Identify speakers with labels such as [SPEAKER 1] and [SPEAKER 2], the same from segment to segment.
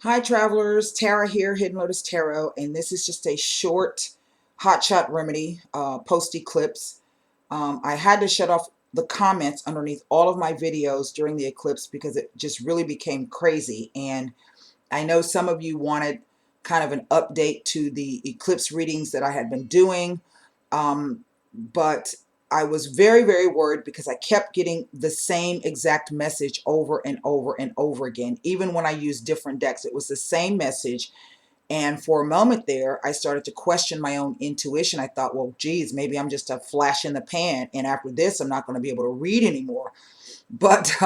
[SPEAKER 1] Hi travelers, Tara here, Hidden Lotus Tarot, and this is just a short hotshot remedy post eclipse. I had to shut off the comments underneath all of my videos during the eclipse because it just really became crazy, and I know some of you wanted kind of an update to the eclipse readings that I had been doing, but I was very, very worried because I kept getting the same exact message over and over and over again. Even when I used different decks, it was the same message. And for a moment there, I started to question my own intuition. I thought, well, geez, maybe I'm just a flash in the pan. And after this, I'm not going to be able to read anymore. But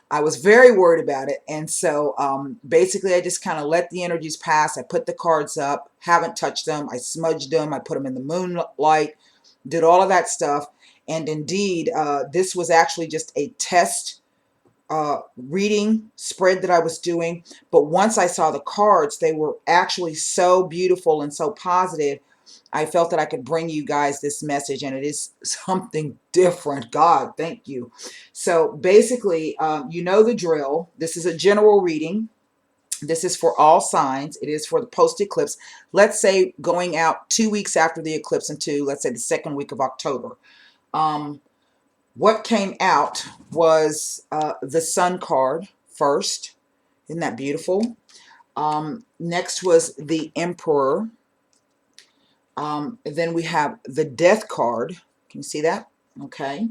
[SPEAKER 1] I was very worried about it. And so basically, I just kind of let the energies pass. I put the cards up, haven't touched them. I smudged them. I put them in the moonlight, did all of that stuff. And indeed, this was actually just a test reading spread that I was doing. But once I saw the cards, they were actually so beautiful and so positive. I felt that I could bring you guys this message, and it is something different. God, thank you. So basically, you know the drill. This is a general reading. This is for all signs. It is for the post-eclipse. Let's say going out 2 weeks after the eclipse into, let's say, the second week of October. What came out was the Sun card first. Isn't that beautiful? Next was the Emperor. Then we have the Death card. Can you see that? Okay.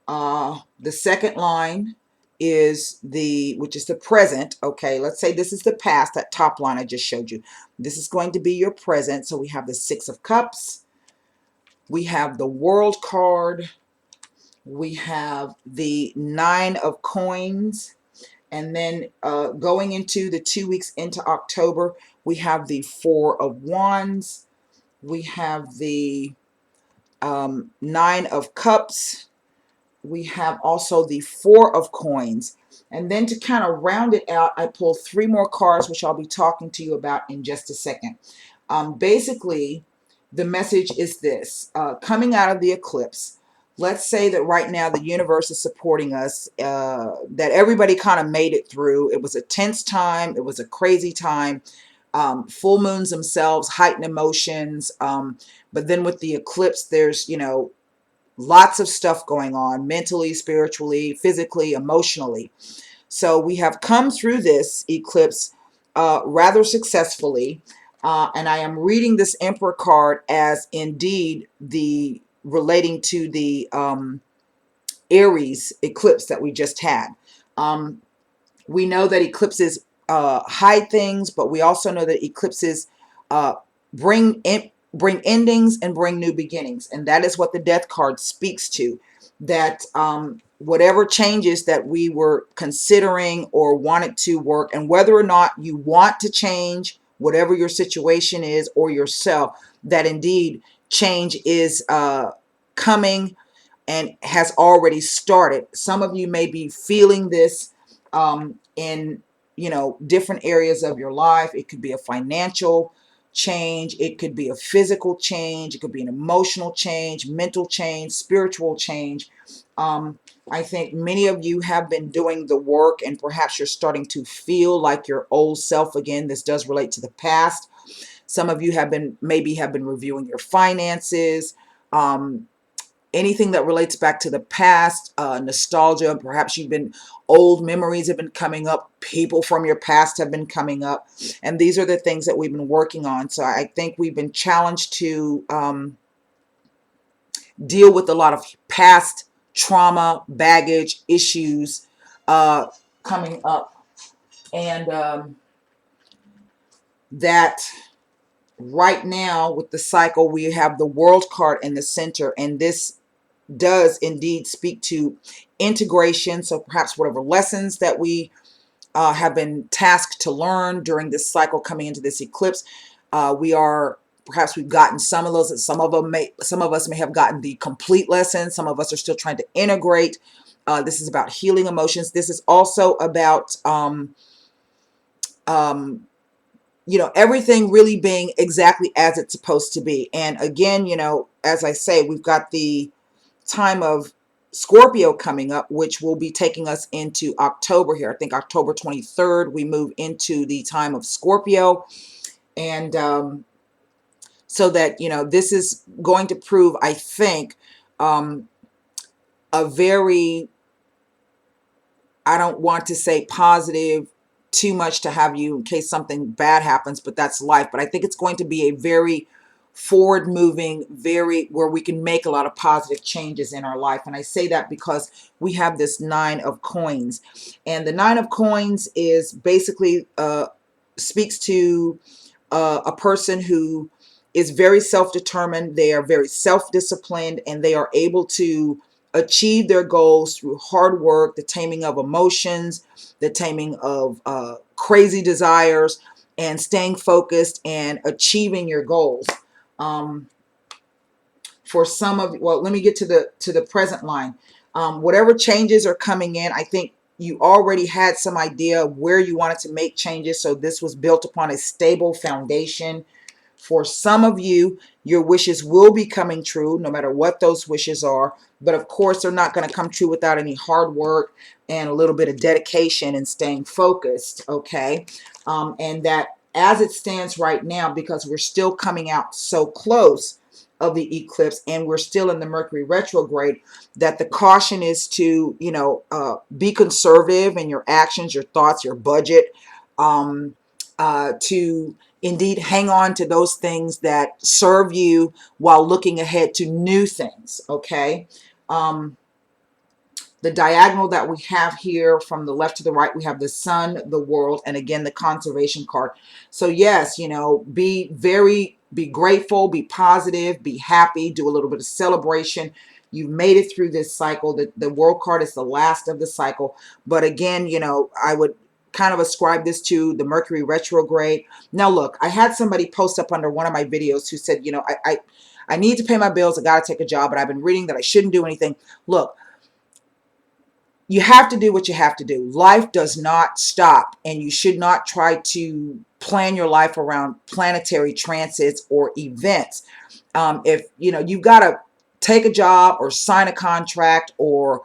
[SPEAKER 1] The second line is which is the present. Okay, let's say this is the past, that top line I just showed you. This is going to be your present. So we have the Six of Cups. We have the World card. We have the Nine of Coins. And then going into the 2 weeks into October, we have the Four of Wands. We have the Nine of Cups. We have also the Four of Coins. And then to kind of round it out, I pulled 3 more cards, which I'll be talking to you about in just a second. Basically, the message is this. Coming out of the eclipse, let's say that right now the universe is supporting us, that everybody kind of made it through. It was a tense time. It was a crazy time. Full moons themselves, heightened emotions. But then with the eclipse, there's, lots of stuff going on mentally, spiritually, physically, emotionally. So we have come through this eclipse rather successfully. And I am reading this Emperor card as indeed the relating to the Aries eclipse that we just had. We know that eclipses hide things, but we also know that eclipses bring endings and bring new beginnings. And that is what the Death card speaks to. That whatever changes that we were considering or wanted to work, and whether or not you want to change whatever your situation is or yourself, that indeed change is coming and has already started. Some of you may be feeling this in different areas of your life. It could be a financial change, it could be a physical change, it could be an emotional change, mental change, spiritual change. I think many of you have been doing the work, and perhaps you're starting to feel like your old self again. This does relate to the past. Some of you maybe have been reviewing your finances. Anything that relates back to the past, nostalgia, perhaps old memories have been coming up, people from your past have been coming up, and these are the things that we've been working on. So I think we've been challenged to deal with a lot of past trauma, baggage, issues coming up, and that right now with the cycle, we have the World card in the center, and this does indeed speak to integration. So perhaps whatever lessons that we have been tasked to learn during this cycle coming into this eclipse, perhaps we've gotten some of those. Some of us may have gotten the complete lesson. Some of us are still trying to integrate. This is about healing emotions. This is also about everything really being exactly as it's supposed to be. And again, as I say, we've got the time of Scorpio coming up, which will be taking us into October here. I think October 23rd, we move into the time of Scorpio. And so that, you know, this is going to prove, I think, a very, I don't want to say positive too much to have you in case something bad happens, but that's life. But I think it's going to be a very forward moving, very where we can make a lot of positive changes in our life. And I say that because we have this 9 of coins, and the 9 of coins is basically speaks to a person who is very self-determined. They are very self-disciplined, and they are able to achieve their goals through hard work, the taming of emotions, the taming of crazy desires, and staying focused and achieving your goals. For some of, well, let me get to the present line. Whatever changes are coming in, I think you already had some idea of where you wanted to make changes. So this was built upon a stable foundation. For some of you, your wishes will be coming true, no matter what those wishes are. But of course, they're not going to come true without any hard work and a little bit of dedication and staying focused, okay? And that as it stands right now, because we're still coming out so close of the eclipse and we're still in the Mercury retrograde, that the caution is to, you know, be conservative in your actions, your thoughts, your budget, to indeed hang on to those things that serve you while looking ahead to new things, okay? The diagonal that we have here from the left to the right, we have the sun, the world, and again, the conservation card. So yes, you know, be grateful, be positive, be happy, do a little bit of celebration. You've made it through this cycle. The world card is the last of the cycle. But again, you know, I would kind of ascribe this to the Mercury retrograde. Now, look, I had somebody post up under one of my videos who said, you know, I need to pay my bills. I got to take a job, but I've been reading that I shouldn't do anything. Look, you have to do what you have to do. Life does not stop, and you should not try to plan your life around planetary transits or events. If, you know, you've got to take a job or sign a contract or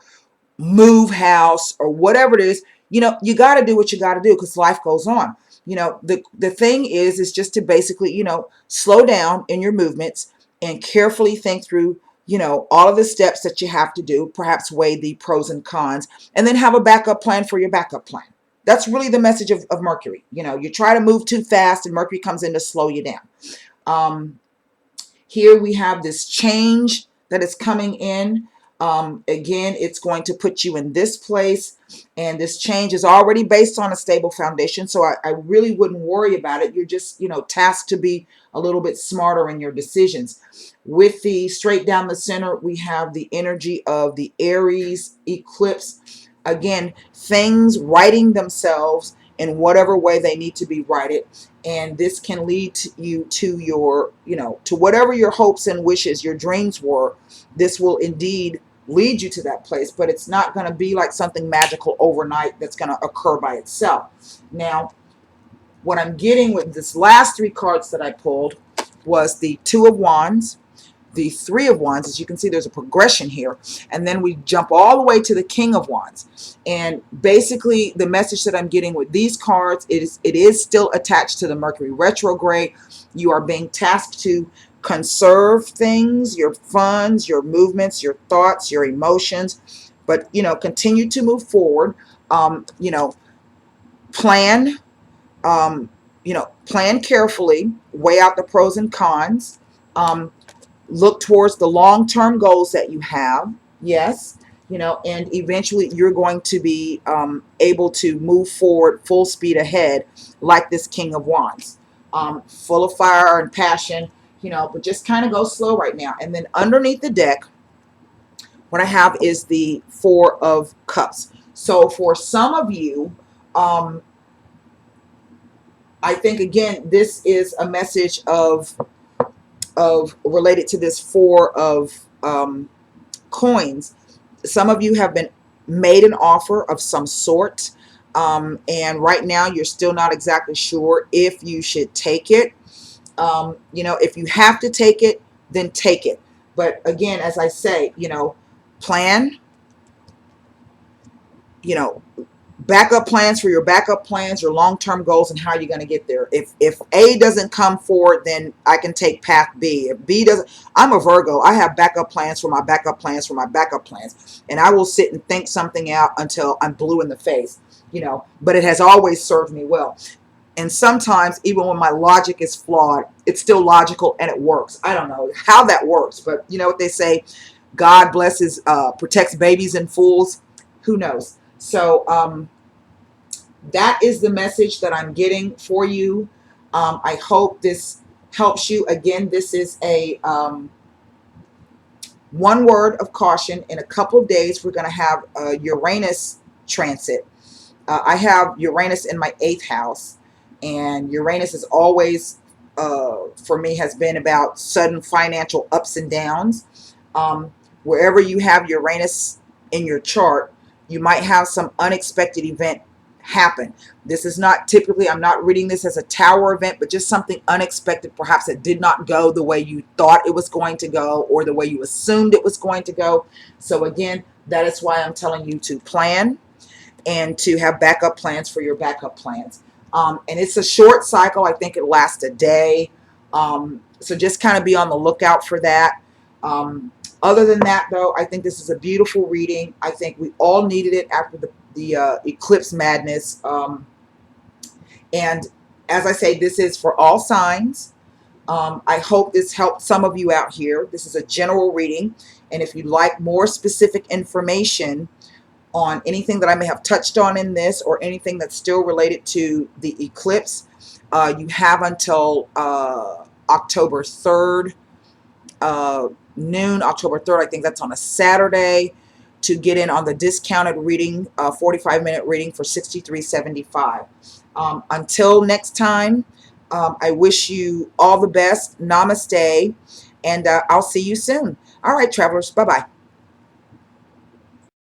[SPEAKER 1] move house or whatever it is, you know, you got to do what you got to do because life goes on. You know, the thing is just to basically, you know, slow down in your movements and carefully think through, you know, all of the steps that you have to do, perhaps weigh the pros and cons, and then have a backup plan for your backup plan. That's really the message of Mercury. You know, you try to move too fast and Mercury comes in to slow you down. Here we have this change that is coming in. Again, it's going to put you in this place, and this change is already based on a stable foundation. So I really wouldn't worry about it. You're just, you know, tasked to be a little bit smarter in your decisions. With the straight down the center, we have the energy of the Aries eclipse. Again, things righting themselves in whatever way they need to be righted. And this can lead you to your, you know, to whatever your hopes and wishes, your dreams were. This will indeed lead you to that place, but it's not going to be like something magical overnight that's going to occur by itself. Now, what I'm getting with this last 3 cards that I pulled was the Two of Wands, the Three of Wands. As you can see, there's a progression here, and then we jump all the way to the King of Wands. And basically the message that I'm getting with these cards is it is still attached to the Mercury retrograde. You are being tasked to conserve things, your funds, your movements, your thoughts, your emotions, but, you know, continue to move forward. You know, plan, you know, plan carefully, weigh out the pros and cons, look towards the long-term goals that you have. Yes, you know, and eventually you're going to be able to move forward full speed ahead like this King of Wands, full of fire and passion, you know, but just kind of go slow right now. And then underneath the deck, what I have is the Four of Cups. So for some of you, I think, again, this is a message of related to this Four of coins. Some of you have been made an offer of some sort, and right now you're still not exactly sure if you should take it. You know, if you have to take it, then take it. But again, as I say, you know, plan, you know, backup plans for your backup plans, your long-term goals, and how you're going to get there. If A doesn't come forward, then I can take path B. If B doesn't, I'm a Virgo. I have backup plans for my backup plans for my backup plans, and I will sit and think something out until I'm blue in the face, you know. But it has always served me well. And sometimes, even when my logic is flawed, it's still logical and it works. I don't know how that works, but you know what they say: God blesses, protects babies and fools. Who knows? So, that is the message that I'm getting for you. I hope this helps you. Again, this is a one word of caution. In a couple of days, we're going to have a Uranus transit. I have Uranus in my 8th house, and Uranus is always, for me, has been about sudden financial ups and downs. Wherever you have Uranus in your chart, you might have some unexpected event happen. This is not typically, I'm not reading this as a tower event, but just something unexpected, perhaps it did not go the way you thought it was going to go, or the way you assumed it was going to go. So again, that is why I'm telling you to plan and to have backup plans for your backup plans. And it's a short cycle. I think it lasts a day. So just kind of be on the lookout for that. Other than that, though, I think this is a beautiful reading. I think we all needed it after the eclipse madness. And as I say, this is for all signs. I hope this helped some of you out here. This is a general reading. And if you'd like more specific information on anything that I may have touched on in this, or anything that's still related to the eclipse, you have until October 3rd, noon, October 3rd. I think that's on a Saturday, to get in on the discounted reading, 45-minute reading for $63.75. Until next time, I wish you all the best. Namaste, and I'll see you soon. All right, travelers, bye-bye.